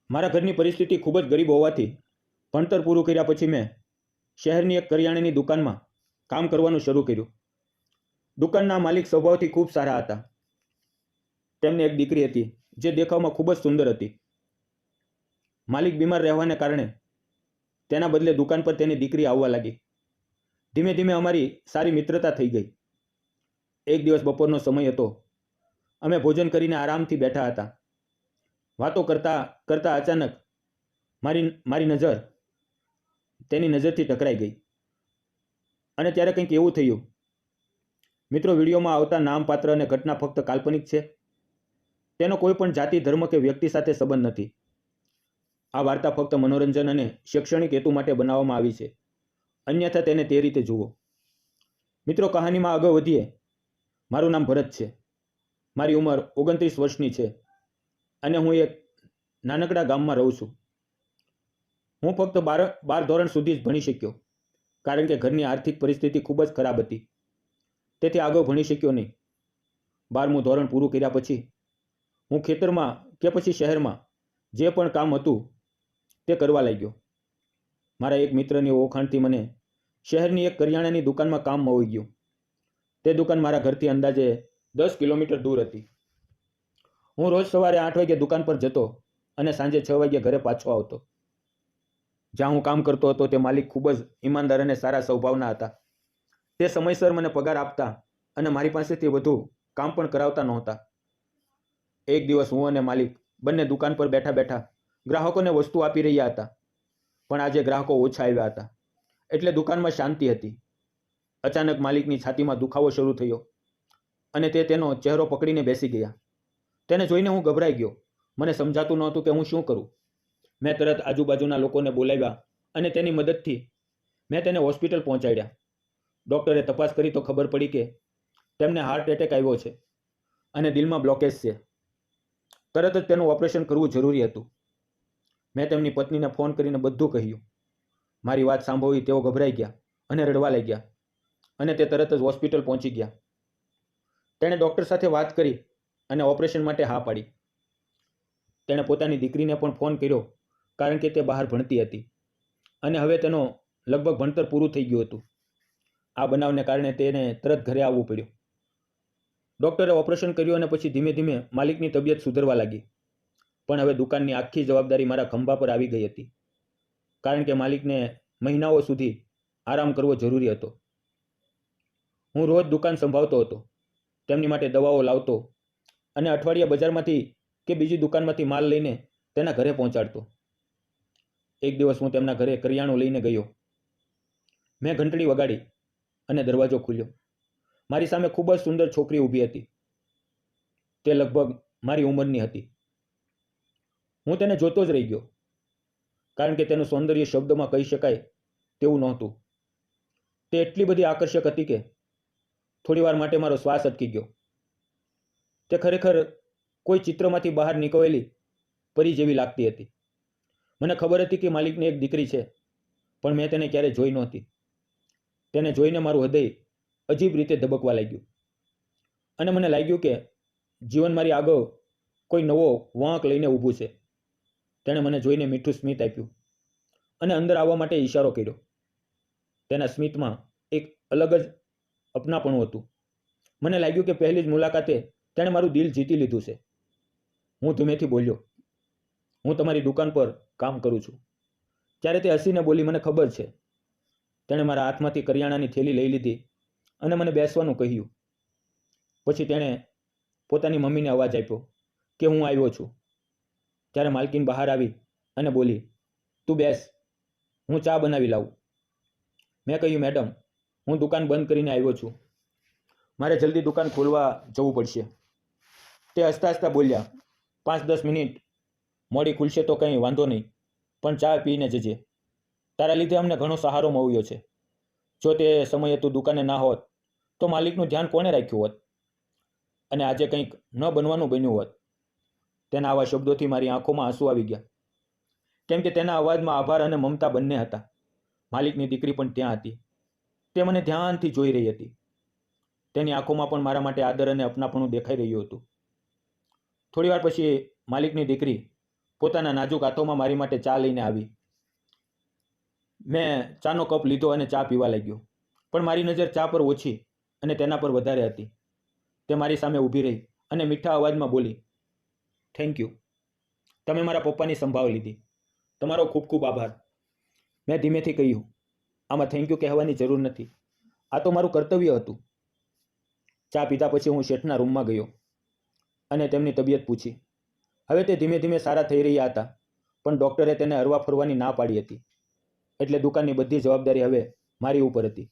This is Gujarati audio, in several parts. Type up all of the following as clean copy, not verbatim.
મારા ઘરની પરિસ્થિતિ ખૂબ જ ગરીબ હોવાથી ભણતર પૂરું કર્યા પછી મેં શહેરની એક કરિયાણાની દુકાનમાં કામ કરવાનું શરૂ કર્યું. દુકાનના માલિક સ્વભાવથી ખૂબ સારા હતા. તેમને એક દીકરી હતી જે દેખાવમાં ખૂબ જ સુંદર હતી. માલિક બીમાર રહેવાને કારણે તેના બદલે દુકાન પર તેની દીકરી આવવા લાગી. ધીમે ધીમે અમારી સારી મિત્રતા થઈ ગઈ. એક દિવસ બપોરનો સમય હતો. અમે ભોજન કરીને આરામથી બેઠા હતા. વાતો કરતા કરતા અચાનક મારી નજર તેની નજરથી ટકરાઈ ગઈ. અને ત્યારે કંઈક એવું થયું. મિત્રો, વિડીયોમાં આવતા નામ, પાત્ર અને ઘટના ફક્ત કાલ્પનિક છે. તેનો કોઈ પણ જાતિ, ધર્મ કે વ્યક્તિ સાથે સંબંધ નથી. આ વાર્તા ફક્ત મનોરંજન અને શૈક્ષણિક હેતુ માટે બનાવવામાં આવી છે. અન્યથા તેને તે રીતે જુઓ. મિત્રો, કહાનીમાં આગળ વધીએ. મારું નામ ભરત છે. મારી ઉંમર 29 વર્ષની છે અને હું એક નાનકડા ગામમાં રહું છું. હું ફક્ત 12 ધોરણ સુધી જ ભણી શક્યો, કારણ કે ઘરની આર્થિક પરિસ્થિતિ ખૂબ જ ખરાબ હતી. તેથી આગળ ભણી શક્યો નહીં. 12મું ધોરણ પૂરું કર્યા પછી હું ખેતરમાં કે પછી શહેરમાં જે પણ કામ હતું તે કરવા લાગ્યો. મારા એક મિત્રની ઓળખાણથી મને શહેરની એક કરિયાણાની દુકાનમાં કામ મળી ગયું. તે દુકાન મારા ઘરથી અંદાજે 10 કિલોમીટર દૂર હતી. હું રોજ સવારે 8 વાગે દુકાન પર જતો અને સાંજે 6 વાગે ઘરે પાછો આવતો. જ્યાં હું કામ કરતો હતો તે માલિક ખૂબ જ ઈમાનદાર અને સારા સ્વભાવના હતા. તે સમયસર મને પગાર આપતા અને મારી પાસેથી વધુ કામ પણ કરાવતા નહોતા. એક દિવસ હું અને માલિક બંને દુકાન પર બેઠા બેઠા ગ્રાહકોને વસ્તુ આપી રહ્યા હતા. પણ આજે ગ્રાહકો ઓછા આવ્યા હતા, એટલે દુકાનમાં શાંતિ હતી. અચાનક માલિકની છાતીમાં દુખાવો શરૂ થયો અને તે તેનો ચહેરો પકડીને બેસી ગયા. તેને જોઈને હું ગભરાઈ ગયો. મને સમજાતું નહોતું કે હું શું કરું. મેં તરત આજુબાજુના લોકોને બોલાવ્યા અને તેની મદદથી મેં તેને હોસ્પિટલ પહોંચાડ્યા. ડૉક્ટરે તપાસ કરી તો ખબર પડી કે તેમને હાર્ટ એટેક આવ્યો છે અને દિલમાં બ્લોકેજ છે. તરત જ તેનું ઓપરેશન કરવું જરૂરી હતું. મેં તેમની પત્નીને ફોન કરીને બધું કહ્યું. મારી વાત સાંભળી તેઓ ગભરાઈ ગયા અને રડવા લાગ્યા અને તે તરત જ હોસ્પિટલ પહોંચી ગયા. તેણે ડૉક્ટર સાથે વાત કરી અને ઓપરેશન માટે હા પાડી. તેણે પોતાની દીકરીને પણ ફોન કર્યો, કારણ કે તે બહાર ભણતી હતી અને હવે તેનો લગભગ ભણતર પૂરું થઈ ગયું હતું. આ બનાવને કારણે તેને તરત ઘરે આવવું પડ્યું. ડૉક્ટરે ઓપરેશન કર્યું અને પછી ધીમે ધીમે માલિકની તબિયત સુધરવા લાગી. પણ હવે દુકાનની આખી જવાબદારી મારા ખંભા પર આવી ગઈ હતી, કારણ કે માલિકને મહિનાઓ સુધી આરામ કરવો જરૂરી હતો. હું રોજ દુકાન સંભાળતો હતો, તેમની માટે દવાઓ લાવતો અને અઠવાડિયા બજારમાંથી કે બીજી દુકાનમાંથી માલ લઈને તેના ઘરે પહોંચાડતો. એક દિવસ હું તેમના ઘરે કરિયાણું લઈને ગયો. મેં ઘંટડી વગાડી અને દરવાજો ખોલ્યો. મારી સામે ખૂબ જ સુંદર છોકરી ઊભી હતી. તે લગભગ મારી ઉંમરની હતી. હું તેને જોતો જ રહી ગયો, કારણ કે તેનું સૌંદર્ય શબ્દમાં કહી શકાય તેવું નહોતું. તે એટલી બધી આકર્ષક હતી કે થોડીવાર માટે મારો શ્વાસ અટકી ગયો. તે ખરેખર કોઈ ચિત્રમાંથી બહાર નીકળેલી પરી જેવી લાગતી હતી. મને ખબર હતી કે માલિકની એક દીકરી છે, પણ મેં તેને ક્યારેય જોઈ નહોતી. તેને જોઈને મારું હૃદય અજીબ રીતે ધબકવા લાગ્યું અને મને લાગ્યું કે જીવન મારી આગળ કોઈ નવો વાંક લઈને ઊભું છે. તેણે મને જોઈને મીઠું સ્મિત આપ્યું અને અંદર આવવા માટે ઈશારો કર્યો. તેના સ્મિતમાં એક અલગ જ અપનાપણું હતું. મને લાગ્યું કે પહેલી જ મુલાકાતે તેણે મારું દિલ જીતી લીધું છે. હું ધીમેથી બોલ્યો, હું તમારી દુકાન પર કામ કરું છું. ત્યારે તે હસીને બોલી, મને ખબર છે. તેણે મારા હાથમાંથી કરિયાણાની થેલી લઈ લીધી અને મને બેસવાનું કહ્યું. પછી તેણે પોતાની મમ્મીને અવાજ આપ્યો કે હું આવ્યો છું. ત્યારે માલકીન બહાર આવી અને બોલી, તું બેસ, હું ચા બનાવી લાવું. મેં કહ્યું, મેડમ, હું દુકાન બંધ કરીને આવ્યો છું. મારે જલ્દી દુકાન ખોલવા જવું પડશે. તે હસતા હસતા બોલ્યા, 5-10 મિનિટ મોડી ખુલશે તો કંઈ વાંધો નહીં, પણ ચા પીને જજે. તારા લીધે અમને ઘણો સહારો મળ્યો છે. જો તે સમયે તું દુકાને ના હોત તો માલિકનું ધ્યાન કોણે રાખ્યું હોત અને આજે કંઈક ન બનવાનું બન્યું હોત. તેના આવા શબ્દોથી મારી આંખોમાં આંસુ આવી ગયા, કેમ કે તેના અવાજમાં આભાર અને મમતા બંને હતા. માલિકની દીકરી પણ ત્યાં હતી. તે મને ધ્યાનથી જોઈ રહી હતી. તેની આંખોમાં પણ મારા માટે આદર અને અપનાપણું દેખાઈ રહ્યું હતું. થોડીવાર પછી માલિકની દીકરી પોતાના નાજુક હાથોમાં મારી માટે ચા લઈને આવી. મેં ચાનો કપ લીધો અને ચા પીવા લાગ્યો, પણ મારી નજર ચા પર ઓછી અને તેના પર વધારે હતી. તે મારી સામે ઊભી રહી અને મીઠા અવાજમાં બોલી, થેન્ક યુ, તમે મારા પપ્પાની સંભાળ લીધી. તમારો ખૂબ ખૂબ આભાર. મેં ધીમેથી કહ્યું, આમાં થેન્ક યુ કહેવાની જરૂર નથી, આ તો મારું કર્તવ્ય હતું. ચા પીધા પછી હું શેઠના રૂમમાં ગયો અને તેમની તબિયત પૂછી. હવે તે ધીમે ધીમે સારા થઈ રહ્યા હતા, પણ ડૉક્ટરે તેને હરવા ફરવાની ના પાડી હતી, એટલે દુકાનની બધી જવાબદારી હવે મારી ઉપર હતી.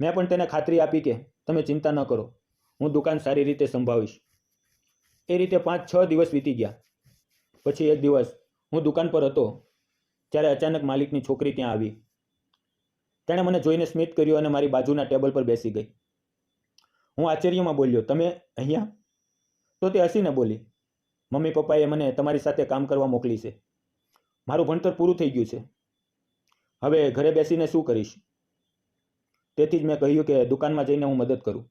મેં પણ તેને ખાતરી આપી કે તમે ચિંતા ન કરો, હું દુકાન સારી રીતે સંભાળીશ. એ રીતે 5-6 દિવસ વીતી ગયા. પછી એક દિવસ હું દુકાન પર હતો ત્યારે અચાનક માલિકની છોકરી ત્યાં આવી. તેણે મને જોઈને સ્મિત કર્યું અને મારી બાજુના ટેબલ પર બેસી ગઈ. હું આશ્ચર્યમાં બોલ્યો, તમે અહીંયા? તો તે હસીને બોલી, મમ્મી પપ્પાએ મને તમારી સાથે કામ કરવા મોકલી છે. મારું ભણતર પૂરું થઈ ગયું છે, હવે ઘરે બેસીને શું કરીશ? તેથી જ મેં કહ્યું કે દુકાનમાં જઈને હું મદદ કરું.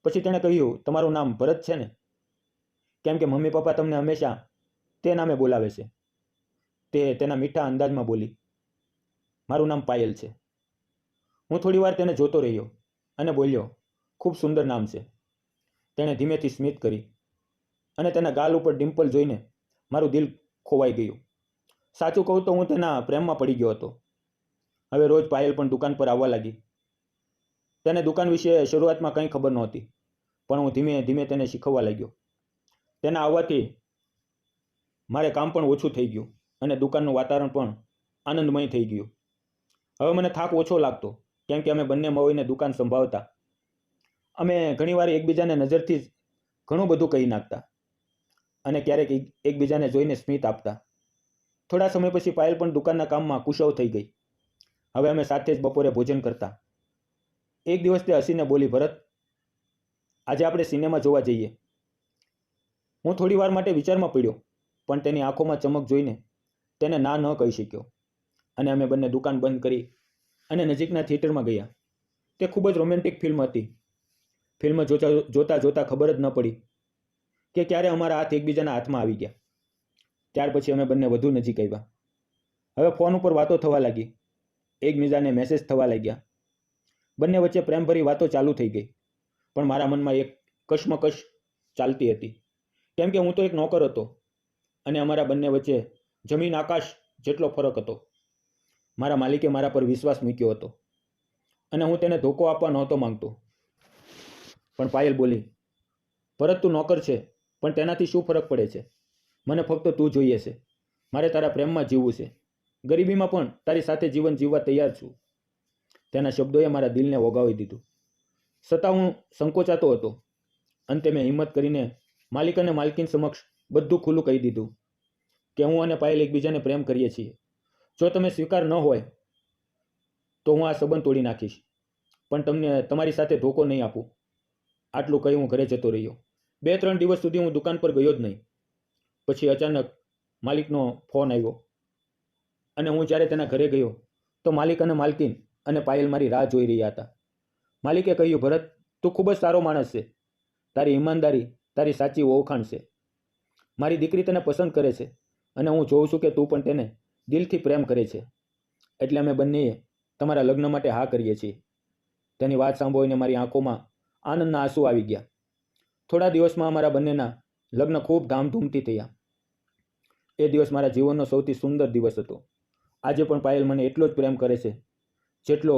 પછી તેણે કહ્યું, તમારું નામ ભરત છે ને? કેમ કે મમ્મી પપ્પા તમને હંમેશા તે નામે બોલાવે છે. તે તેના મીઠા અંદાજમાં બોલી, મારું નામ પાયલ છે. હું થોડી વાર તેને જોતો રહ્યો અને બોલ્યો, ખૂબ સુંદર નામ છે. તેણે ધીમેથી સ્મિત કરી અને તેના ગાલ ઉપર ડિમ્પલ જોઈને મારું દિલ ખોવાઈ ગયું. સાચું કહું તો હું તેના પ્રેમમાં પડી ગયો હતો. હવે રોજ પાયલ પણ દુકાન પર આવવા લાગી. તેને દુકાન વિશે શરૂઆતમાં કંઈ ખબર નહોતી, પણ હું ધીમે ધીમે તેને શીખવવા લાગ્યો. તેના આવવાથી મારે કામ પણ ઓછું થઈ ગયું અને દુકાનનું વાતાવરણ પણ આનંદમય થઈ ગયું. હવે મને થાક ઓછો લાગતો, કેમ કે અમે બંને મળીને દુકાન સંભાળતા. અમે ઘણીવાર એકબીજાને નજરથી જ ઘણું બધું કહી નાખતા અને ક્યારેક એકબીજાને જોઈને સ્મિત આપતા. થોડા સમય પછી પાયલ પણ દુકાનના કામમાં કુશળ થઈ ગઈ. હવે અમે સાથે જ બપોરે ભોજન કરતા. એક દિવસ તે હસીને બોલી, ભરત, આજે આપણે સિનેમા જોવા જઈએ. હું થોડી વાર માટે વિચારમાં પડ્યો, પણ તેની આંખોમાં ચમક જોઈને તેને ના ન કહી શક્યો અને અમે બંને દુકાન બંધ કરી અને નજીકના થિયેટરમાં ગયા. તે ખૂબ જ રોમેન્ટિક ફિલ્મ હતી. ફિલ્મ જોતા જોતા ખબર જ ન પડી કે ક્યારે અમારા હાથ એકબીજાના હાથમાં આવી ગયા. ત્યાર પછી અમે બંને વધુ નજીક આવ્યા. હવે ફોન ઉપર વાતો થવા લાગી, એકબીજાને મેસેજ થવા લાગ્યા. બંને વચ્ચે પ્રેમભરી વાતો ચાલુ થઈ ગઈ, પણ મારા મનમાં એક કશમકશ ચાલતી હતી, કેમ કે હું તો એક નોકર હતો અને અમારા બંને વચ્ચે જમીન આકાશ જેટલો ફરક હતો. મારા માલિકે મારા પર વિશ્વાસ મૂક્યો હતો અને હું તેને ધોકો આપવા નહોતો માંગતો. પણ પાયલ બોલી, ભરત, તું નોકર છે, પણ તેનાથી શું ફરક પડે છે? મને ફક્ત તું જોઈએ છે. મારે તારા પ્રેમમાં જીવવું છે. ગરીબીમાં પણ તારી સાથે જીવન જીવવા તૈયાર છું. તેના શબ્દોએ મારા દિલને ઓગાવી દીધું. છતાં હું સંકોચાતો હતો. અંતે મેં હિંમત કરીને માલિક અને માલકીન સમક્ષ બધું ખુલ્લું કહી દીધું કે હું અને પાયલ એકબીજાને પ્રેમ કરીએ છીએ. જો તમે સ્વીકાર ન હોય તો હું આ સંબંધ તોડી નાખીશ, પણ તમને તમારી સાથે ધોકો નહીં આપું. આટલું કહી હું ઘરે જતો રહ્યો. 2-3 દિવસ સુધી હું દુકાન પર ગયો જ નહીં. પછી અચાનક માલિકનો ફોન આવ્યો અને હું જ્યારે તેના ઘરે ગયો તો માલિક અને માલકીન અને પાયલ મારી રાહ જોઈ રહ્યા હતા. માલિકે કહ્યું, ભરત, તું ખૂબ જ સારો માણસ છે. તારી ઈમાનદારી તારી સાચી ઓળખાણ છે. મારી દીકરી તને પસંદ કરે છે અને હું જોઉં છું કે તું પણ તેને દિલથી પ્રેમ કરે છે. એટલે અમે બંનેએ તમારા લગ્ન માટે હા કરીએ છીએ. તેની વાત સાંભળીને મારી આંખોમાં આનંદના આંસુ આવી ગયા. થોડા દિવસમાં અમારા બંનેના લગ્ન ખૂબ ધામધૂમથી થયા. એ દિવસ મારા જીવનનો સૌથી સુંદર દિવસ હતો. આજે પણ પાયલ મને એટલો જ પ્રેમ કરે છે જેટલો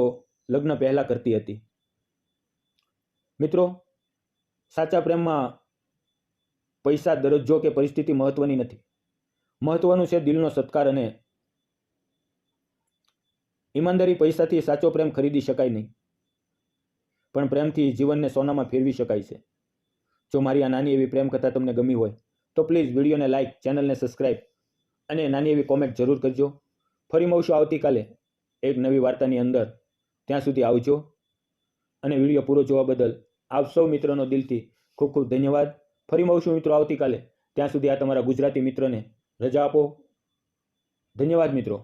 લગ્ન પહેલાં કરતી હતી. મિત્રો, સાચા પ્રેમમાં પૈસા, દરજ્જો કે પરિસ્થિતિ મહત્વની નથી. મહત્વનું છે દિલનો સત્કાર અને ઈમાનદારી. પૈસાથી સાચો પ્રેમ ખરીદી શકાય નહીં, પણ પ્રેમથી જીવનને સોનામાં ફેરવી શકાય છે. જો મારી આ નાની એવી પ્રેમ કથા તમને ગમી હોય તો પ્લીઝ વિડીયોને લાઇક, ચેનલને સબસ્ક્રાઈબ અને નાની એવી કોમેન્ટ જરૂર કરજો. ફરી મળશું આવતીકાલે એક નવી વાર્તાની અંદર. ત્યાં સુધી આવજો અને વિડીયો પૂરો જોવા બદલ આપ સૌ મિત્રોનો દિલથી ખૂબ ખૂબ ધન્યવાદ. ફરી મળશું મિત્રો આવતીકાલે. ત્યાં સુધી આ તમારા ગુજરાતી મિત્રને રજા આપો. ધન્યવાદ મિત્રો.